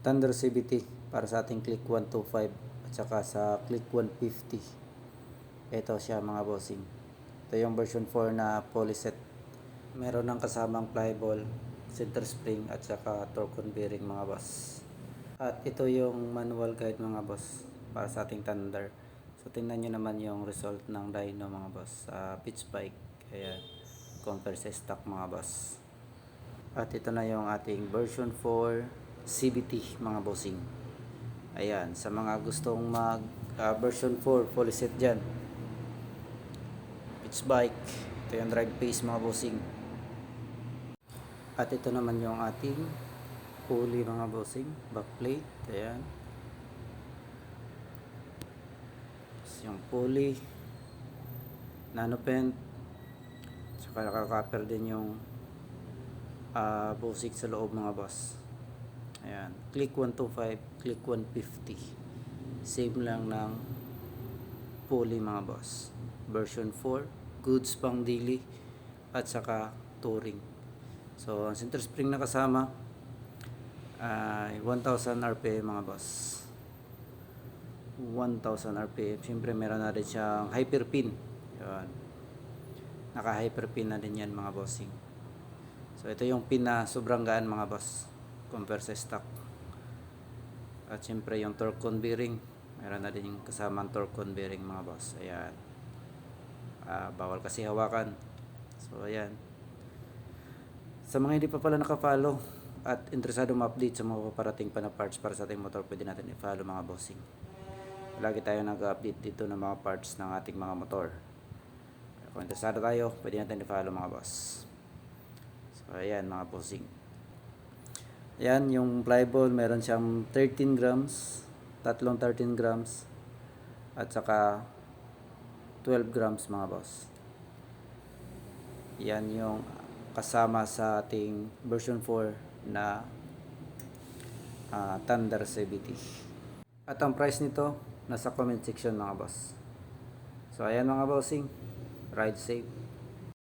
Thunder CVT para sa ating Click 125 at saka sa Click 150. Ito siya mga bossing. Ito yung version 4 na polyset. Meron ng kasamang flyball, center spring at saka torque bearing mga boss. At ito yung manual guide mga boss para sa ating Thunder. So tingnan nyo naman yung result ng dyno mga boss sa pitch bike. Ayan, compare sa stock mga boss. At ito na yung ating version 4 CVT mga bossing. Ayan, sa mga gustong mag version 4 full set dyan, pitch bike, ito yung drive pace mga bossing. At ito naman yung ating pulley mga bossing, backplate. Ayan, yung pulley, nano pent, saka nakaka-copper din yung busik sa loob mga boss. Ayan, Click 125, Click 150. Same lang ng pulley mga boss. Version 4, goods pang daily at saka touring. So, ang center spring na kasama ay 1000 RPM mga boss. 1000 RPM. Siyempre meron na rin siyang hyper pin. Ayan. Naka hyper pin na din yan mga bossing. So, ito yung pin na sobrang gaan mga boss compare sa stock. At siyempre yung torque bearing, meron na din yung kasamang torque bearing mga boss. Ayan, bawal kasi hawakan. So ayan, sa mga hindi pa pala nakafollow at interesado ma-update sa mga paparating pa na parts para sa ating motor, pwede natin i-follow mga bossing. Lagi tayo nag-update dito ng mga parts ng ating mga motor. Kung interesado tayo, pwede natin i-follow mga boss. So ayan mga bossing. Yan, yung flyball meron siyang 13 grams, tatlong 13 grams at saka 12 grams mga boss. Yan yung kasama sa ating version 4 na Thunder CVT. At ang price nito nasa comment section mga boss. So ayan mga bossing, ride safe.